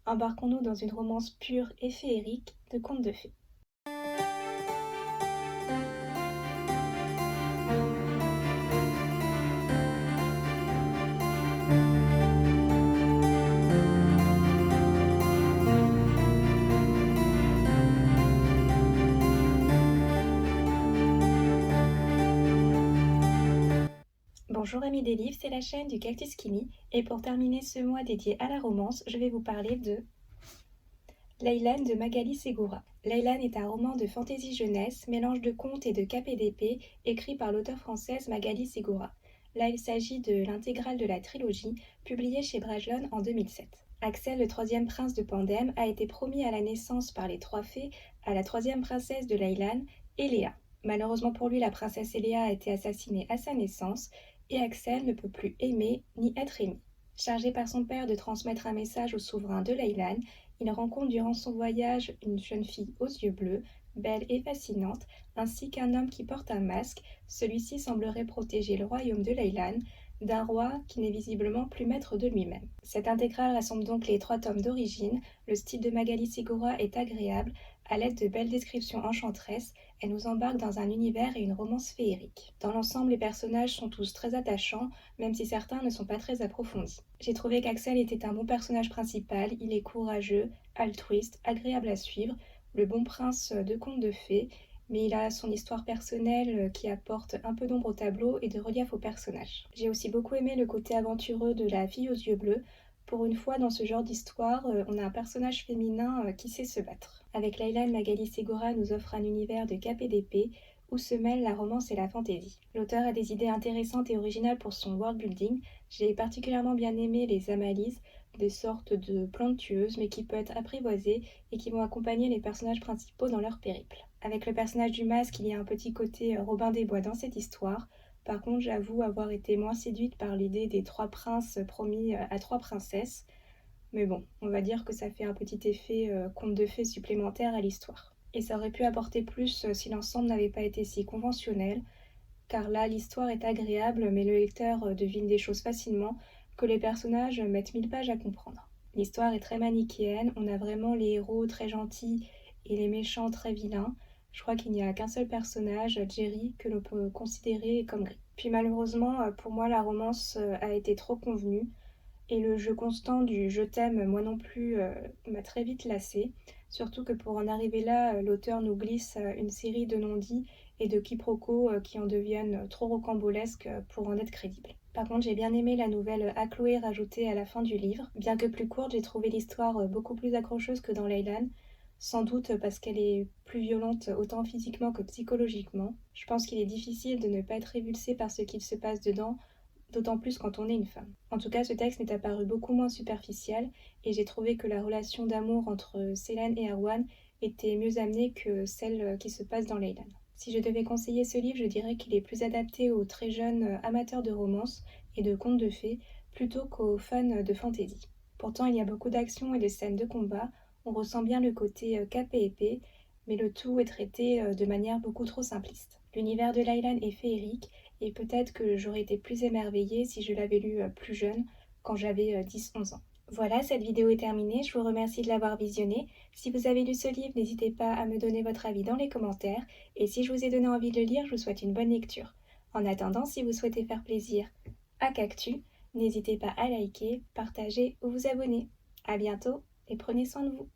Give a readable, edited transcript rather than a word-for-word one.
Embarquons-nous dans une romance pure et féerique de contes de fées. Bonjour amis des livres, c'est la chaîne du Cactus Kimi et pour terminer ce mois dédié à la romance, je vais vous parler de Laylan de Magali Segura. Laylan est un roman de fantaisie jeunesse, mélange de contes et de cap et d'épée, écrit par l'auteure française Magali Segura. Là, il s'agit de l'intégrale de la trilogie, publiée chez Brajlon en 2007. Axel, le troisième prince de Pandem, a été promis à la naissance par les trois fées à la troisième princesse de Laylan, Eléa. Malheureusement pour lui, la princesse Eléa a été assassinée à sa naissance et Axel ne peut plus aimer ni être aimé. Chargé par son père de transmettre un message au souverain de Laylan, il rencontre durant son voyage une jeune fille aux yeux bleus, belle et fascinante, ainsi qu'un homme qui porte un masque. Celui-ci semblerait protéger le royaume de Laylan d'un roi qui n'est visiblement plus maître de lui-même. Cette intégrale rassemble donc les 3 tomes d'origine. Le style de Magali Segura est agréable. À l'aide de belles descriptions enchanteresses, elle nous embarque dans un univers et une romance féerique. Dans l'ensemble, les personnages sont tous très attachants, même si certains ne sont pas très approfondis. J'ai trouvé qu'Axel était un bon personnage principal, il est courageux, altruiste, agréable à suivre, le bon prince de contes de fées, mais il a son histoire personnelle qui apporte un peu d'ombre au tableau et de relief au personnage. J'ai aussi beaucoup aimé le côté aventureux de la fille aux yeux bleus. Pour une fois, dans ce genre d'histoire, on a un personnage féminin qui sait se battre. Avec Laylan, Magali Segura nous offre un univers de cap et d'épée où se mêlent la romance et la fantaisie. L'auteur a des idées intéressantes et originales pour son world building. J'ai particulièrement bien aimé les amalises, des sortes de plantes tueuses mais qui peuvent être apprivoisées et qui vont accompagner les personnages principaux dans leur périple. Avec le personnage du masque, il y a un petit côté Robin des Bois dans cette histoire. Par contre, j'avoue avoir été moins séduite par l'idée des 3 princes promis à 3 princesses. Mais bon, on va dire que ça fait un petit effet conte de fées supplémentaire à l'histoire. Et ça aurait pu apporter plus si l'ensemble n'avait pas été si conventionnel, car là l'histoire est agréable, mais le lecteur devine des choses facilement que les personnages mettent 1000 pages à comprendre. L'histoire est très manichéenne, on a vraiment les héros très gentils et les méchants très vilains. Je crois qu'il n'y a qu'un seul personnage, Jerry, que l'on peut considérer comme gris. Puis malheureusement, pour moi, la romance a été trop convenue. Et le jeu constant du je t'aime, moi non plus, m'a très vite lassée. Surtout que pour en arriver là, l'auteur nous glisse une série de non-dits et de quiproquos qui en deviennent trop rocambolesques pour en être crédibles. Par contre, j'ai bien aimé la nouvelle à Chloé rajoutée à la fin du livre. Bien que plus courte, j'ai trouvé l'histoire beaucoup plus accrocheuse que dans Laylan. Sans doute parce qu'elle est plus violente autant physiquement que psychologiquement. Je pense qu'il est difficile de ne pas être révulsé par ce qu'il se passe dedans, d'autant plus quand on est une femme. En tout cas, ce texte m'est apparu beaucoup moins superficiel et j'ai trouvé que la relation d'amour entre Céline et Erwan était mieux amenée que celle qui se passe dans Laylan. Si je devais conseiller ce livre, je dirais qu'il est plus adapté aux très jeunes amateurs de romance et de contes de fées plutôt qu'aux fans de fantasy. Pourtant, il y a beaucoup d'action et de scènes de combat, on ressent bien le côté cap et épée, mais le tout est traité de manière beaucoup trop simpliste. L'univers de Laylan est féerique et peut-être que j'aurais été plus émerveillée si je l'avais lu plus jeune, quand j'avais 10-11 ans. Voilà, cette vidéo est terminée, je vous remercie de l'avoir visionnée. Si vous avez lu ce livre, n'hésitez pas à me donner votre avis dans les commentaires. Et si je vous ai donné envie de le lire, je vous souhaite une bonne lecture. En attendant, si vous souhaitez faire plaisir à Cactus, n'hésitez pas à liker, partager ou vous abonner. A bientôt et prenez soin de vous.